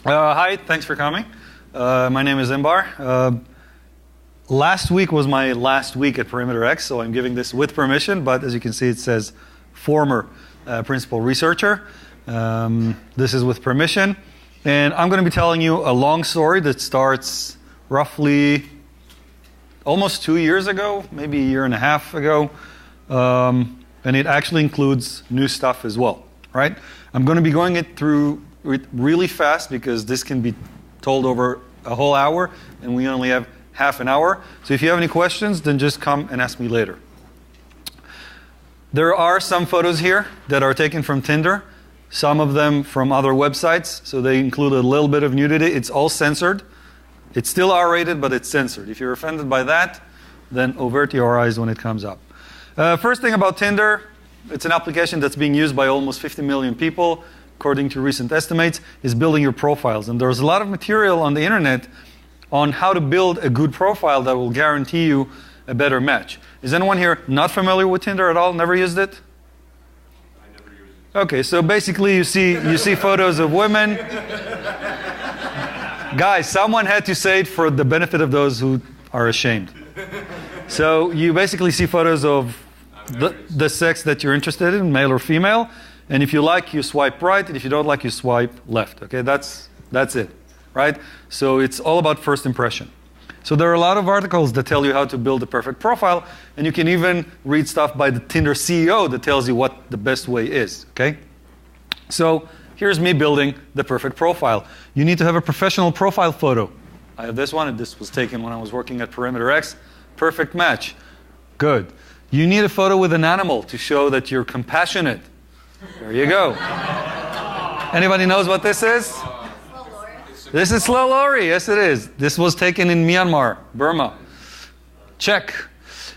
Hi, thanks for coming. My name is Inbar. Last week was my last week at Perimeter X, so I'm giving this with permission, but as you can see it says former principal researcher. This is with permission. And I'm going to be telling you a long story that starts roughly almost 2 years ago, maybe a year and a half ago. And it actually includes new stuff as well, right? I'm going to be going through it really fast because this can be told over a whole hour, and we only have half an hour. So if you have any questions, then just come and ask me later. There are some photos here that are taken from Tinder, some of them from other websites, so they include a little bit of nudity. It's all censored. It's still R-rated, but it's censored. If you're offended by that, then avert your eyes when it comes up. First thing about Tinder, it's an application that's being used by almost 50 million people, according to recent estimates, is building your profiles. And there's a lot of material on the internet on how to build a good profile that will guarantee you a better match. Is anyone here not familiar with Tinder at all? Never used it? I never used it. Okay, so basically you see photos of women. Guys, someone had to say it for the benefit of those who are ashamed. So you basically see photos of the sex that you're interested in, male or female. And if you like, you swipe right. And if you don't like, you swipe left. Okay, that's it, right? So it's all about first impression. So there are a lot of articles that tell you how to build a perfect profile. And you can even read stuff by the Tinder CEO that tells you what the best way is, okay? So here's me building the perfect profile. You need to have a professional profile photo. I have this one, and this was taken when I was working at Perimeter X. Perfect match. Good. You need a photo with an animal to show that you're compassionate. There you go. Anybody knows what this is? This is slow Lori. Yes, it is. This was taken in Myanmar, Burma. Check.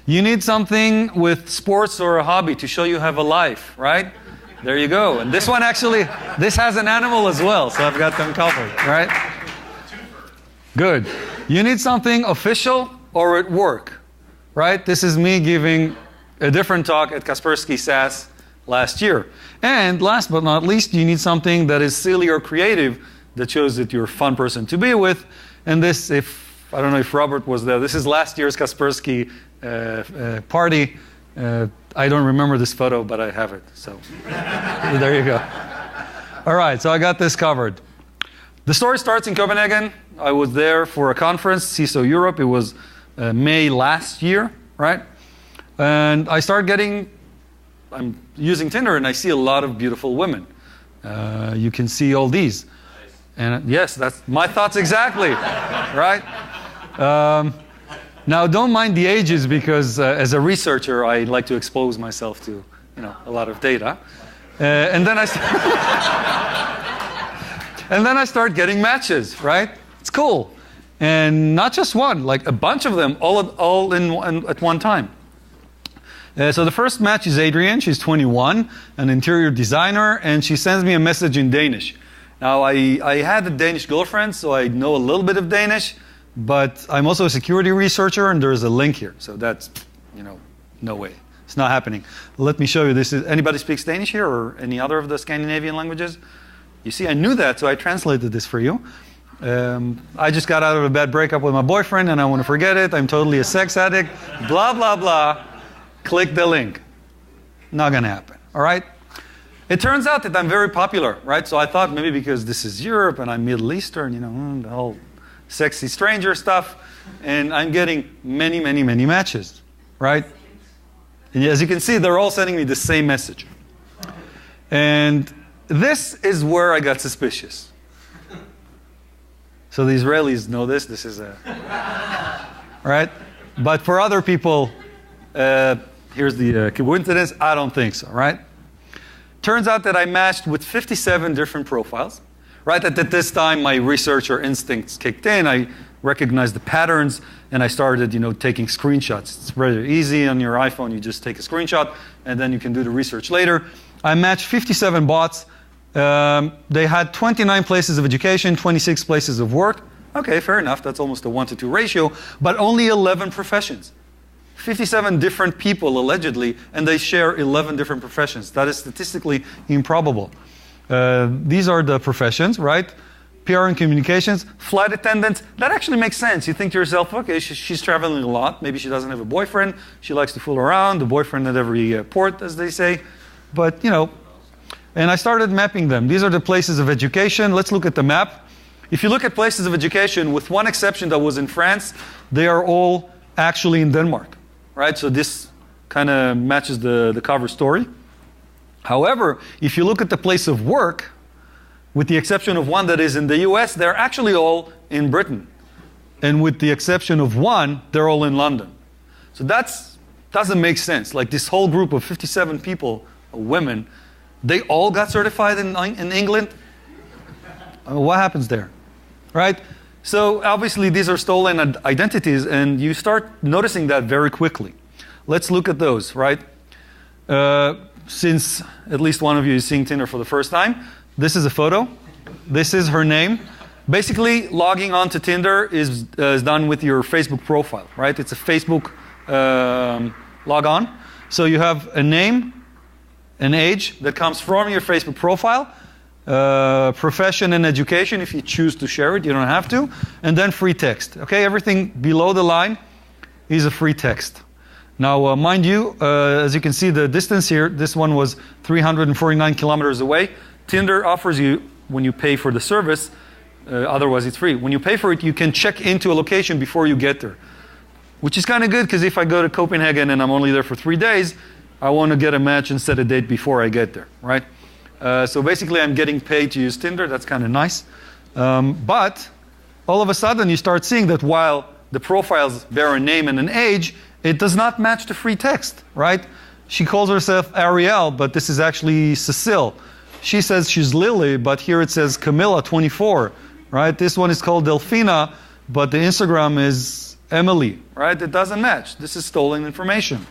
You need something with sports or a hobby to show you have a life, right? There you go. And this one actually, this has an animal as well, so I've got them covered, right? Good. You need something official or at work, right? This is me giving a different talk at Kaspersky SAS last year. And last but not least, you need something that is silly or creative that shows that you're a fun person to be with. And this, I don't know if Robert was there, this is last year's Kaspersky party. I don't remember this photo, but I have it. So there you go. All right, so I got this covered. The story starts in Copenhagen. I was there for a conference, CISO Europe. It was May last year, right? And I start I'm using Tinder, and I see a lot of beautiful women. You can see all these. And yes, that's my thoughts exactly, right? Now, don't mind the ages because as a researcher, I like to expose myself to, a lot of data. And then I start getting matches, right? It's cool. And not just one, like a bunch of them, all at one time. So the first match is Adrienne. She's 21, an interior designer, and she sends me a message in Danish. Now, I had a Danish girlfriend, so I know a little bit of Danish, but I'm also a security researcher, and there's a link here. So that's, no way. It's not happening. Let me show you. Anybody speaks Danish here or any other of the Scandinavian languages? You see, I knew that, so I translated this for you. I just got out of a bad breakup with my boyfriend, and I want to forget it. I'm totally a sex addict. Blah, blah, blah. Click the link. Not going to happen, all right? It turns out that I'm very popular, right? So I thought maybe because this is Europe and I'm Middle Eastern, the whole sexy stranger stuff, and I'm getting many, many, many matches, right? And as you can see, they're all sending me the same message. And this is where I got suspicious. So the Israelis know this. This is right? But for other people, here's the coincidence. I don't think so, right? Turns out that I matched with 57 different profiles, right? At this time, my researcher instincts kicked in. I recognized the patterns, and I started, taking screenshots. It's very easy on your iPhone. You just take a screenshot, and then you can do the research later. I matched 57 bots. They had 29 places of education, 26 places of work. Okay, fair enough. That's almost a 1-to-2 ratio, but only 11 professions. 57 different people, allegedly, and they share 11 different professions. That is statistically improbable. These are the professions, right? PR and communications, flight attendants. That actually makes sense. You think to yourself, okay, she's traveling a lot. Maybe she doesn't have a boyfriend. She likes to fool around. The boyfriend at every port, as they say. But, and I started mapping them. These are the places of education. Let's look at the map. If you look at places of education, with one exception that was in France, they are all actually in Denmark, right? So this kind of matches the cover story. However, if you look at the place of work, with the exception of one that is in the US, they're actually all in Britain. And with the exception of one, they're all in London. So that doesn't make sense. Like this whole group of 57 people, women, they all got certified in England? What happens there, right? So obviously these are stolen identities, and you start noticing that very quickly. Let's look at those, right? Since at least one of you is seeing Tinder for the first time, this is a photo. This is her name. Basically, logging on to Tinder is done with your Facebook profile, right? It's a Facebook log on. So you have a name, an age that comes from your Facebook profile, profession and education if you choose to share it, you don't have to, and then free text. Okay, everything below the line is a free text. Now, mind you, as you can see the distance here, this one was 349 kilometers away. Tinder offers you, when you pay for the service, otherwise it's free. When you pay for it, you can check into a location before you get there, which is kind of good because if I go to Copenhagen and I'm only there for 3 days, I want to get a match and set a date before I get there, right? So basically, I'm getting paid to use Tinder. That's kind of nice. But all of a sudden, you start seeing that while the profiles bear a name and an age, it does not match the free text, right? She calls herself Ariel, but this is actually Cecile. She says she's Lily, but here it says Camilla, 24, right? This one is called Delphina, but the Instagram is Emily, right? It doesn't match. This is stolen information.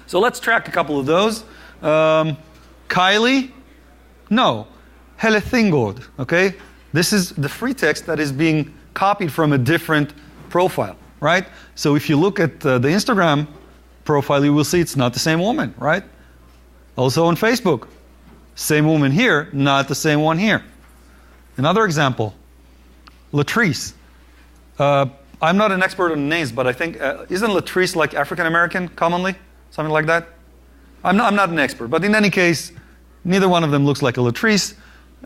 So let's track a couple of those. Kylie? No. Helethingod, okay? This is the free text that is being copied from a different profile, right? So if you look at the Instagram profile, you will see it's not the same woman, right? Also on Facebook. Same woman here, not the same one here. Another example, Latrice. I'm not an expert on names, but I think, isn't Latrice like African American commonly? Something like that? I'm not an expert, but in any case, neither one of them looks like a Latrice.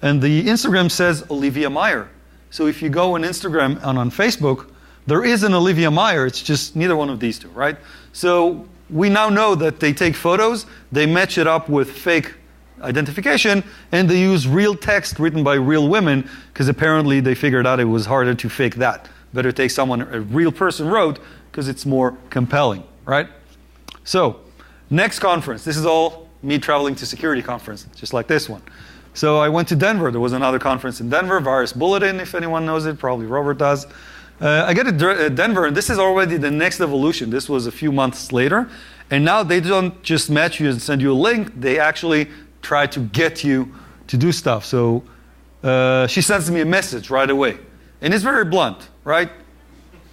And the Instagram says Olivia Meyer. So if you go on Instagram and on Facebook, there is an Olivia Meyer, it's just neither one of these two, right? So we now know that they take photos, they match it up with fake identification, and they use real text written by real women, because apparently they figured out it was harder to fake that. Better take someone a real person wrote, because it's more compelling, right? So, next conference. This is all me traveling to security conference, just like this one. So I went to Denver. There was another conference in Denver, Virus Bulletin, if anyone knows it. Probably Robert does. I get to Denver, and this is already the next evolution. This was a few months later. And now they don't just match you and send you a link. They actually try to get you to do stuff. So she sends me a message right away. And it's very blunt, right?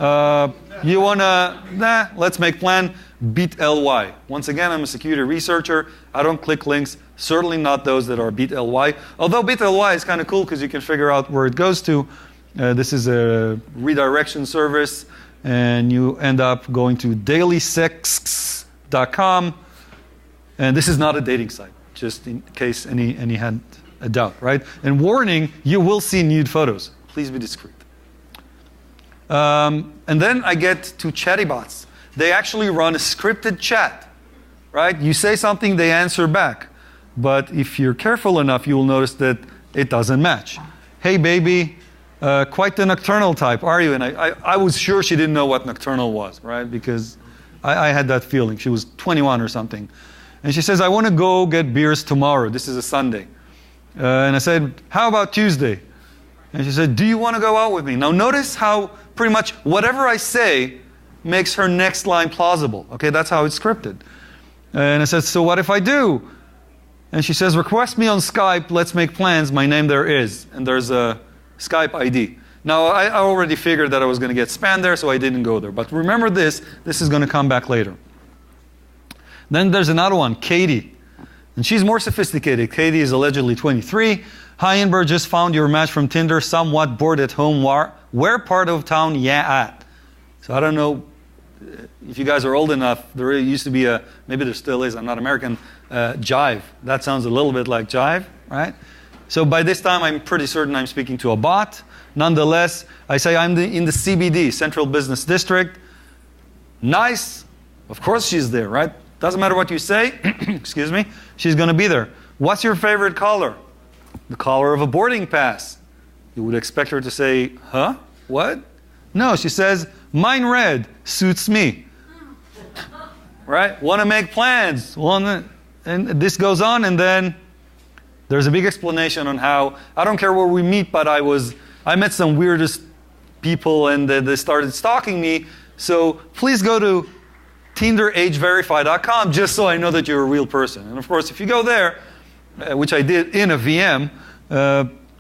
You want to, let's make plan, beat LY. Once again, I'm a security researcher. I don't click links, certainly not those that are beat LY. Although beat LY is kind of cool because you can figure out where it goes to. This is a redirection service, and you end up going to dailysex.com. And this is not a dating site, just in case any had a doubt, right? And warning, you will see nude photos. Please be discreet. And then I get to chattybots. They actually run a scripted chat, right? You say something, they answer back. But if you're careful enough, you will notice that it doesn't match. Hey, baby, quite the nocturnal type, are you? And I was sure she didn't know what nocturnal was, right? Because I had that feeling. She was 21 or something. And she says, I want to go get beers tomorrow. This is a Sunday. And I said, how about Tuesday? And she said, do you want to go out with me? Now notice how pretty much whatever I say makes her next line plausible. Okay, that's how it's scripted. And I said, so what if I do? And she says, request me on Skype, let's make plans, my name there is. And there's a Skype ID. Now, I already figured that I was going to get spam there, so I didn't go there. But remember this is going to come back later. Then there's another one, Katie. And she's more sophisticated. Katie is allegedly 23. Hi, Inbar, just found your match from Tinder, somewhat bored at home. Where part of town at? So I don't know if you guys are old enough. There used to be maybe there still is, I'm not American, Jive. That sounds a little bit like Jive, right? So by this time, I'm pretty certain I'm speaking to a bot. Nonetheless, I say I'm in the CBD, Central Business District. Nice. Of course she's there, right? Doesn't matter what you say. Excuse me. She's going to be there. What's your favorite color? The color of a boarding pass. You would expect her to say, huh? What? No, she says, mine red, suits me. Right? Want to make plans. And this goes on, and then there's a big explanation on how, I don't care where we meet, but I met some weirdest people, and they started stalking me. So please go to TinderAgeVerify.com just so I know that you're a real person. And of course, if you go there, which I did in a VM,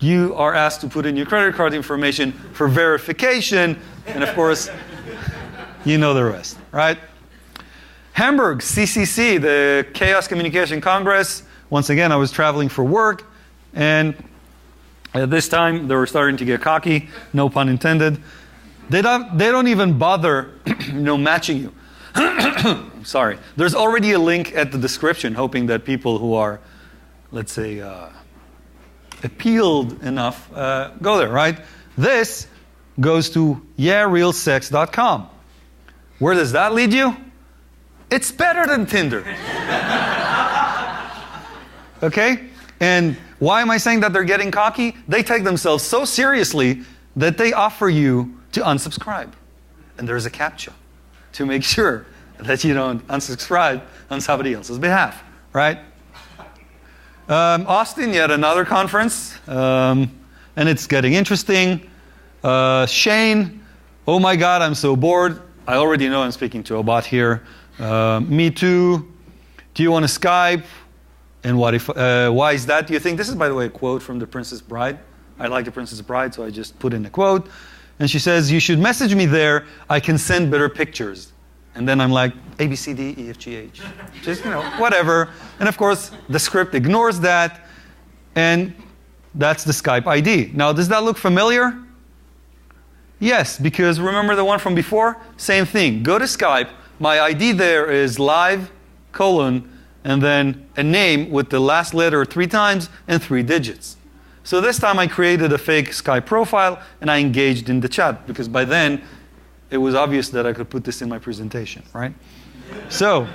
you are asked to put in your credit card information for verification. And of course, you know the rest, right? Hamburg, CCC, the Chaos Communication Congress. Once again, I was traveling for work. And at this time, they were starting to get cocky. No pun intended. They don't even bother, matching you. Sorry. There's already a link at the description, hoping that people who are, let's say, appealed enough go there, right? This goes to yeahrealsex.com. Where does that lead you? It's better than Tinder. Okay? And why am I saying that they're getting cocky? They take themselves so seriously that they offer you to unsubscribe. And there's a CAPTCHA to make sure that you don't unsubscribe on somebody else's behalf, right? Austin, yet another conference, and it's getting interesting. Shane, oh my God, I'm so bored. I already know I'm speaking to a bot here. Me too. Do you want to Skype? And why is that, do you think? This is, by the way, a quote from The Princess Bride. I like The Princess Bride, so I just put in a quote. And she says, you should message me there. I can send better pictures. And then I'm like, A, B, C, D, E, F, G, H. Just, whatever. And of course, the script ignores that. And that's the Skype ID. Now, does that look familiar? Yes, because remember the one from before? Same thing. Go to Skype. My ID there is live, and then a name with the last letter 3 times and 3 digits. So this time I created a fake Skype profile and I engaged in the chat, because by then it was obvious that I could put this in my presentation, right? So,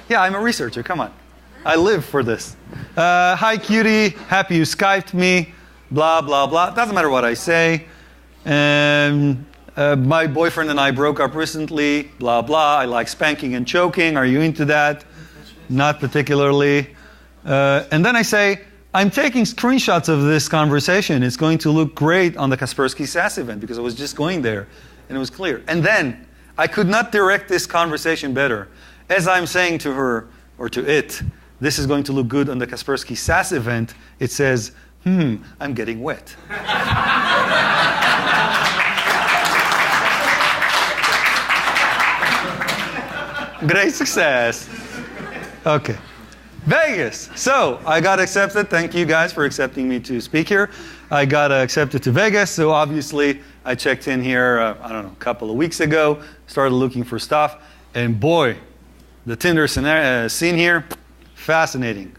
yeah, I'm a researcher, come on. I live for this. Hi cutie, happy you Skyped me, blah, blah, blah. Doesn't matter what I say. My boyfriend and I broke up recently, blah, blah. I like spanking and choking. Are you into that? Not particularly. And then I say, I'm taking screenshots of this conversation. It's going to look great on the Kaspersky SaaS event, because I was just going there and it was clear. And then I could not direct this conversation better. As I'm saying to her, or to it, this is going to look good on the Kaspersky SaaS event, it says, I'm getting wet. Great success. Okay. Vegas. So I got accepted. Thank you guys for accepting me to speak here. I got accepted to Vegas. So obviously I checked in here, a couple of weeks ago, started looking for stuff. And boy, the Tinder scene here, fascinating.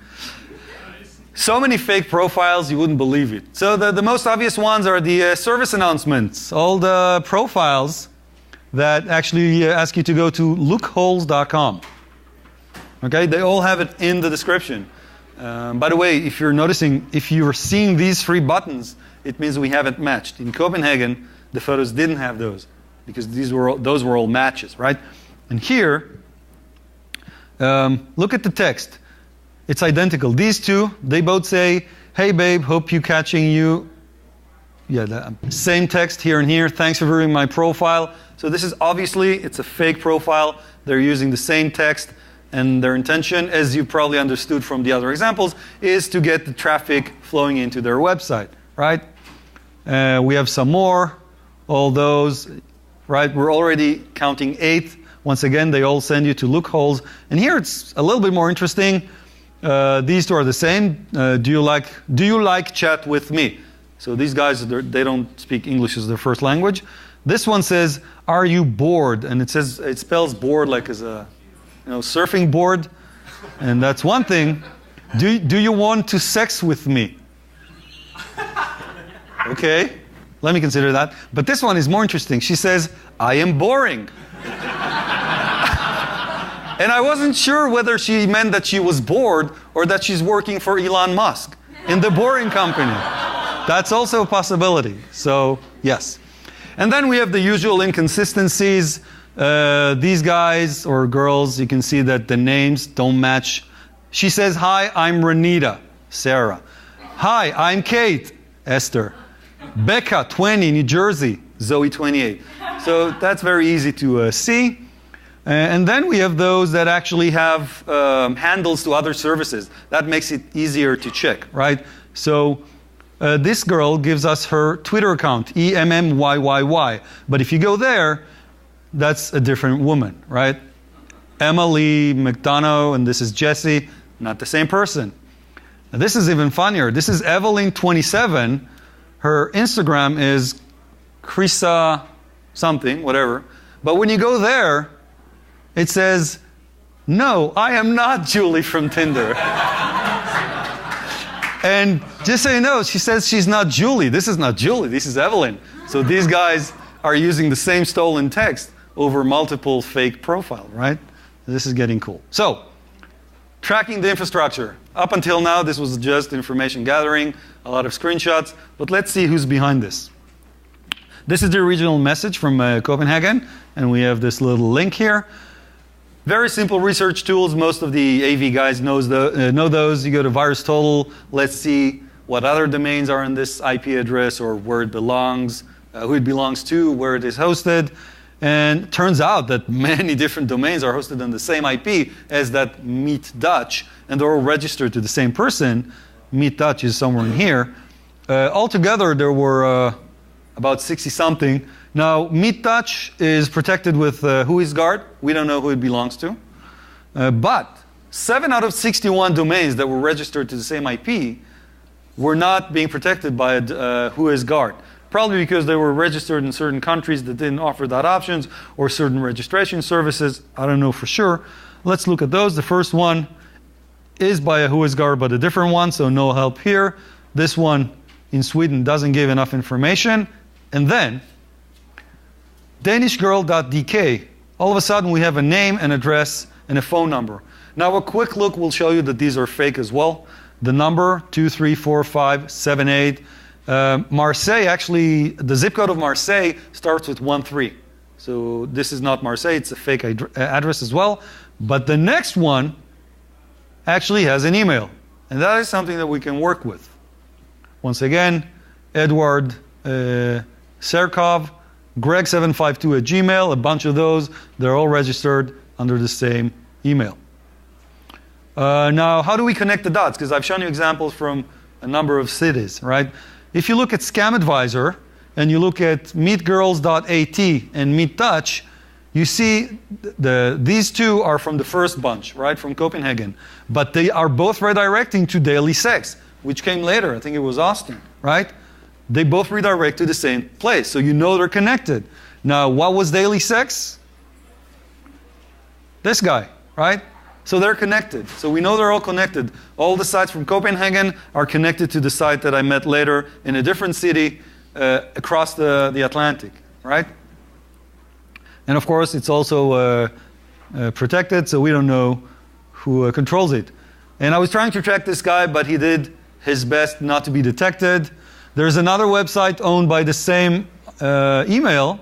So many fake profiles, you wouldn't believe it. So the most obvious ones are the service announcements. All the profiles that actually ask you to go to lookholes.com. Okay, they all have it in the description. By the way, if you're noticing, if you're seeing these 3 buttons, it means we haven't matched. In Copenhagen, the photos didn't have those, because those were all matches, right? And here, look at the text. It's identical. These 2, they both say, hey babe, hope you catching you. Yeah, the same text here and here. Thanks for viewing my profile. So this is obviously, it's a fake profile. They're using the same text. And their intention, as you probably understood from the other examples, is to get the traffic flowing into their website, right? We have some more. All those, right? We're already counting 8 Once again, they all send you to loopholes. And here it's a little bit more interesting. These two are the same. Do you like chat with me? So these guys, they don't speak English as their first language. This one says, are you bored? And it spells bored like as a surfing board. And that's one thing. Do you want to sex with me? Okay, let me consider that. But this one is more interesting. She says, I am boring. And I wasn't sure whether she meant that she was bored or that she's working for Elon Musk in the Boring Company. That's also a possibility. So, yes. And then we have the usual inconsistencies. These guys or girls, you can see that the names don't match. She says, hi, I'm Renita, Sarah. Hi, I'm Kate, Esther. Becca, 20, New Jersey, Zoe, 28. So that's very easy to see. And then we have those that actually have handles to other services. That makes it easier to check, right? So this girl gives us her Twitter account, EMMYYY. But if you go there, that's a different woman, right? Emily McDonough, and this is Jessie, not the same person. Now, this is even funnier. This is Evelyn, 27. Her Instagram is Krisa something, whatever. But when you go there, it says, no, I am not Julie from Tinder. And just so you know, she says she's not Julie. This is not Julie, this is Evelyn. So these guys are using the same stolen text over multiple fake profiles, right? This is getting cool. So, tracking the infrastructure. Up until now, this was just information gathering, a lot of screenshots, but let's see who's behind this. This is the original message from Copenhagen, and we have this little link here. Very simple research tools. Most of the AV guys know those. You go to VirusTotal. Let's see what other domains are in this IP address or where it belongs, who it belongs to, where it is hosted. And it turns out that many different domains are hosted on the same IP as that Meet Dutch, and they're all registered to the same person. Meet Dutch is somewhere in here. Altogether, there were about 60-something. Now, Meet Dutch is protected with WhoisGuard. We don't know who it belongs to. But 7 out of 61 domains that were registered to the same IP were not being protected by WhoisGuard. Probably because they were registered in certain countries that didn't offer that options, or certain registration services. I don't know for sure. Let's look at those. The first one is by a WhoisGuard, but a different one, so no help here. This one in Sweden doesn't give enough information. And then danishgirl.dk. All of a sudden we have a name, an address, and a phone number. Now a quick look will show you that these are fake as well. The number 234578. Marseille, actually, the zip code of Marseille starts with 13. So this is not Marseille, it's a fake address as well. But the next one actually has an email. And that is something that we can work with. Once again, Edward Serkov, Greg752 at Gmail, a bunch of those. They're all registered under the same email. Now, how do we connect the dots? Because I've shown you examples from a number of cities, right? If you look at Scam Advisor and you look at meetgirls.at and Meet Dutch, you see these two are from the first bunch, right, from Copenhagen. But they are both redirecting to Daily Sex, which came later. I think it was Austin, right? They both redirect to the same place, so you know they're connected. Now, what was Daily Sex? This guy, right? So they're connected. So we know they're all connected. All the sites from Copenhagen are connected to the site that I met later in a different city across the Atlantic, right? And of course, it's also protected, so we don't know who controls it. And I was trying to track this guy, but he did his best not to be detected. There's another website owned by the same email,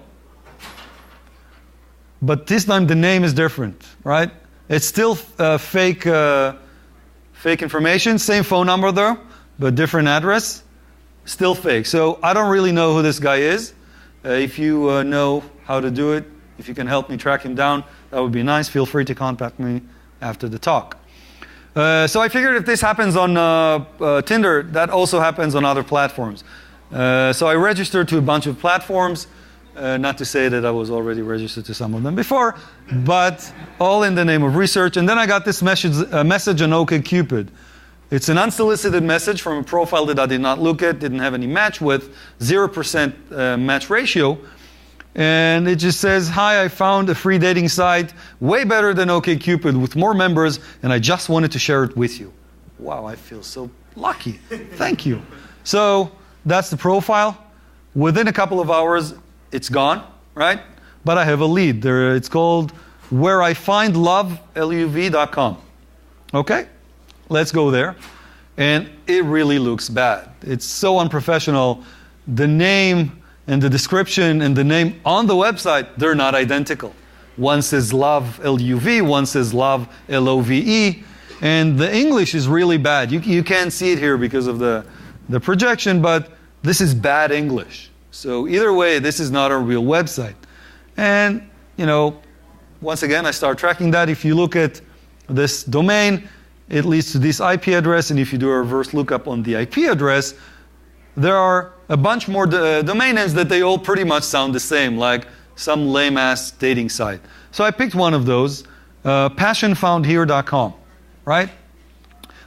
but this time the name is different, right? It's still fake information, same phone number though, but different address, still fake. So I don't really know who this guy is. If you know how to do it, if you can help me track him down, that would be nice. Feel free to contact me after the talk. So I figured if this happens on Tinder, that also happens on other platforms. So I registered to a bunch of platforms. Not to say that I was already registered to some of them before, but all in the name of research. And then I got this message on OkCupid. It's an unsolicited message from a profile that I did not look at, didn't have any match with, 0% match ratio. And it just says, hi, I found a free dating site way better than OkCupid with more members, and I just wanted to share it with you. Wow, I feel so lucky. Thank you. So that's the profile. Within a couple of hours, it's gone, right? But I have a lead. It's called whereifindlove.luv.com. Okay? Let's go there. And it really looks bad. It's so unprofessional. The name and the description and the name on the website, they're not identical. One says love, L-U-V, one says love, L-O-V-E. And the English is really bad. You can't see it here because of the projection, but this is bad English. So either way, this is not a real website. And, once again, I start tracking that. If you look at this domain, it leads to this IP address. And if you do a reverse lookup on the IP address, there are a bunch more domain names that they all pretty much sound the same, like some lame-ass dating site. So I picked one of those, passionfoundhere.com, right?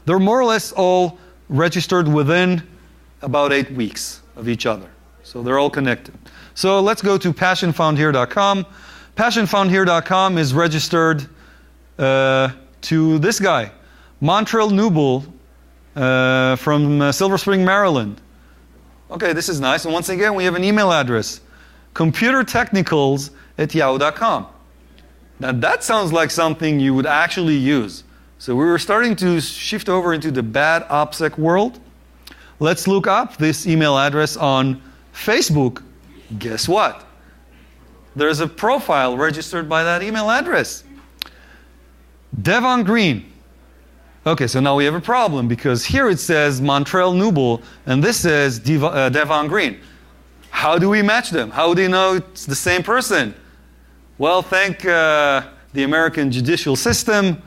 They're more or less all registered within about 8 weeks of each other. So they're all connected. So let's go to passionfoundhere.com. Passionfoundhere.com is registered to this guy, Montreal Newble from Silver Spring, Maryland. Okay, this is nice. And once again, we have an email address, computertechnicals@yahoo.com. Now that sounds like something you would actually use. So we were starting to shift over into the bad OPSEC world. Let's look up this email address on Facebook. Guess what? There's a profile registered by that email address. Devon Green. Okay, so now we have a problem because here it says Montreal Newble and this says Devon Green. How do we match them? How do you know it's the same person? Well, thank the American judicial system,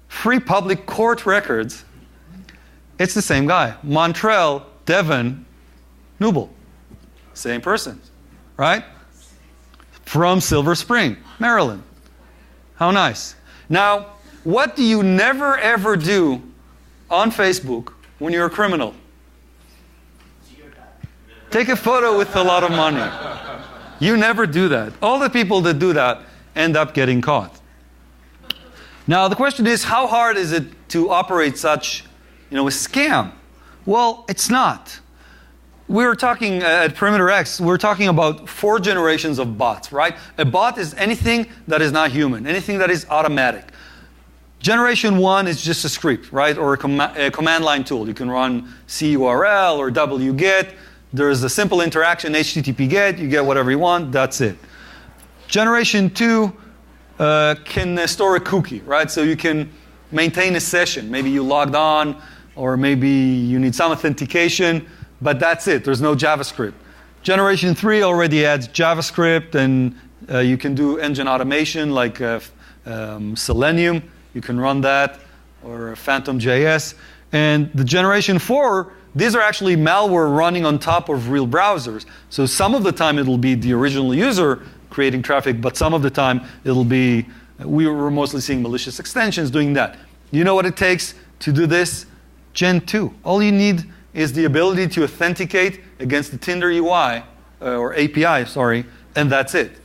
free public court records. It's the same guy. Montreal, Devon, Newble. Same person, right? From Silver Spring, Maryland. How nice. Now, what do you never ever do on Facebook when you're a criminal? Take a photo with a lot of money. You never do that. All the people that do that end up getting caught. Now, the question is, how hard is it to operate such, a scam? Well, it's not. We were talking at Perimeter X, we're talking about 4 generations of bots, right? A bot is anything that is not human, anything that is automatic. Generation 1 is just a script, right? Or a command line tool. You can run curl or wget. There's a simple interaction, HTTP get, you get whatever you want, that's it. Generation 2 can store a cookie, right? So you can maintain a session. Maybe you logged on, or maybe you need some authentication, but that's it. There's no JavaScript. Generation 3 already adds JavaScript, and you can do engine automation like Selenium. You can run that, or Phantom.js. And the Generation 4, these are actually malware running on top of real browsers. So some of the time it'll be the original user creating traffic, but some of the time it'll be, we were mostly seeing malicious extensions doing that. You know what it takes to do this? Gen 2. All you need is the ability to authenticate against the Tinder UI, or API, sorry, and that's it.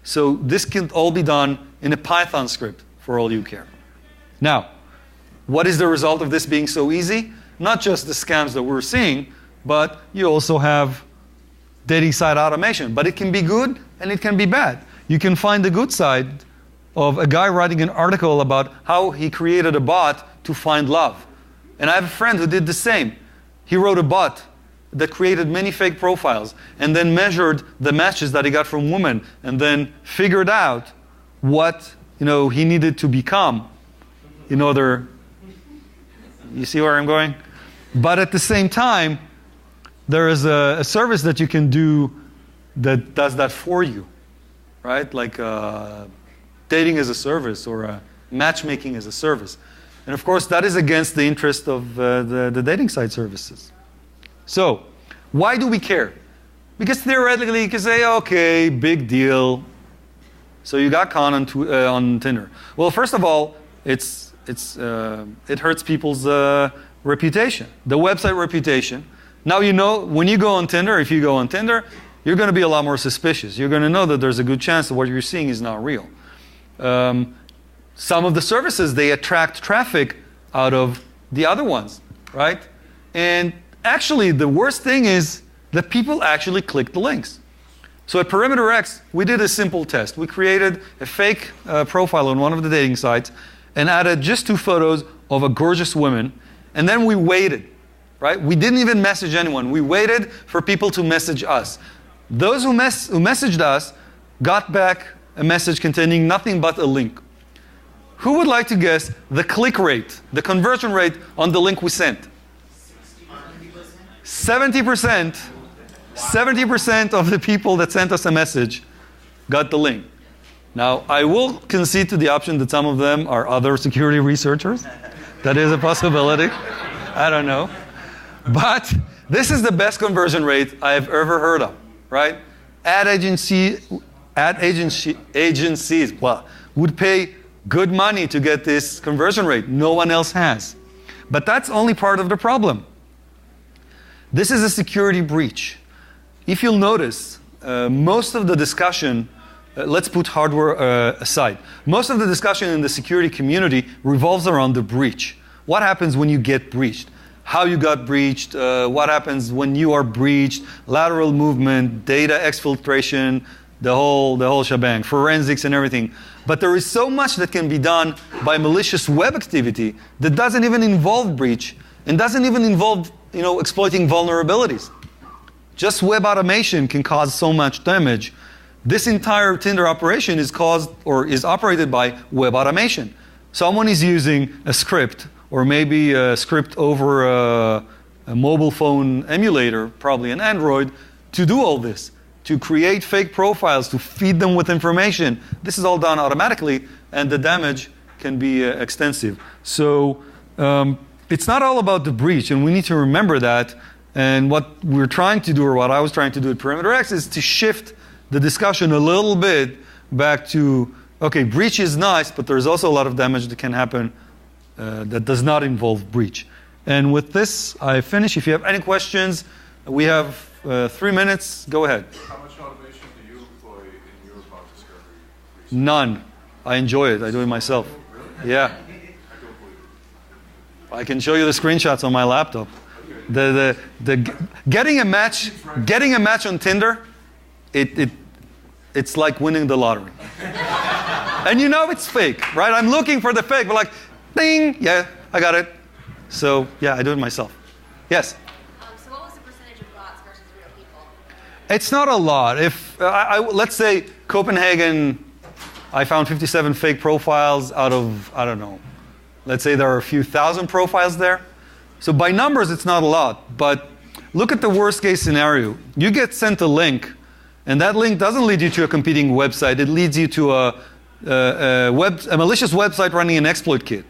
So this can all be done in a Python script, for all you care. Now, what is the result of this being so easy? Not just the scams that we're seeing, but you also have dating site automation. But it can be good and it can be bad. You can find the good side of a guy writing an article about how he created a bot to find love. And I have a friend who did the same. He wrote a bot that created many fake profiles and then measured the matches that he got from women and then figured out what he needed to become in order. You see where I'm going? But at the same time, there is a service that you can do that does that for you, right? Like dating as a service or matchmaking as a service. And of course, that is against the interest of the dating site services. So, why do we care? Because theoretically, you can say, okay, big deal. So you got con on Tinder. Well, first of all, it hurts people's reputation, the website reputation. Now you know when you go on Tinder, if you go on Tinder, you're going to be a lot more suspicious. You're going to know that there's a good chance that what you're seeing is not real. Some of the services, they attract traffic out of the other ones, right? And actually, the worst thing is that people actually click the links. So at Perimeter X, we did a simple test. We created a fake profile on one of the dating sites and added just 2 photos of a gorgeous woman. And then we waited, right? We didn't even message anyone. We waited for people to message us. Those who messaged us got back a message containing nothing but a link. Who would like to guess the click rate, the conversion rate on the link we sent? 70%. 70% of the people that sent us a message got the link. Now, I will concede to the option that some of them are other security researchers. That is a possibility. I don't know. But this is the best conversion rate I have ever heard of, right? Ad agencies would pay good money to get this conversion rate. No one else has. But that's only part of the problem. This is a security breach. If you'll notice, most of the discussion, let's put hardware aside. Most of the discussion in the security community revolves around the breach. What happens when you get breached? How you got breached, what happens when you are breached, lateral movement, data exfiltration, the whole shebang, forensics and everything. But there is so much that can be done by malicious web activity that doesn't even involve breach and doesn't even involve exploiting vulnerabilities. Just web automation can cause so much damage. This entire Tinder operation is caused or is operated by web automation. Someone is using a script or maybe a script over a mobile phone emulator, probably an Android, to do all this, to create fake profiles, to feed them with information. This is all done automatically, and the damage can be extensive. So it's not all about the breach, and we need to remember that. And what we're trying to do, or what I was trying to do at Perimeter X, is to shift the discussion a little bit back to, okay, breach is nice, but there's also a lot of damage that can happen that does not involve breach. And with this, I finish. If you have any questions, we have 3 minutes. Go ahead. How much automation do you employ in your bot discovery research? None. I enjoy it. I do it myself. Really? Yeah. I don't believe it. I can show you the screenshots on my laptop. Getting a match on Tinder, it's like winning the lottery. And you know it's fake, right? I'm looking for the fake, but like, ding, yeah, I got it. So yeah, I do it myself. Yes? So what was the percentage of bots versus real people? It's not a lot. If let's say Copenhagen, I found 57 fake profiles out of, I don't know, let's say there are a few thousand profiles there. So by numbers, it's not a lot. But look at the worst case scenario. You get sent a link, and that link doesn't lead you to a competing website. It leads you to a malicious website running an exploit kit.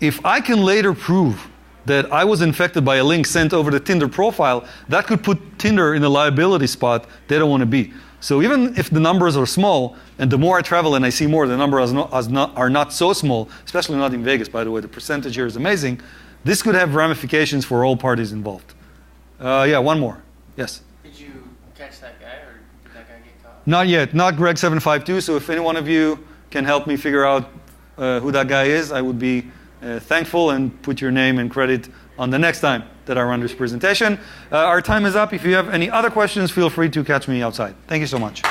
If I can later prove that I was infected by a link sent over the Tinder profile, that could put Tinder in a liability spot they don't want to be. So even if the numbers are small, and the more I travel and I see more, the numbers are not so small, especially not in Vegas, by the way. The percentage here is amazing. This could have ramifications for all parties involved. Yeah, one more. Yes? Did you catch that guy, or did that guy get caught? Not yet. Not Greg752. So if any one of you can help me figure out who that guy is, I would be thankful, and put your name and credit on the next time that I run this presentation. Our time is up. If you have any other questions, feel free to catch me outside. Thank you so much.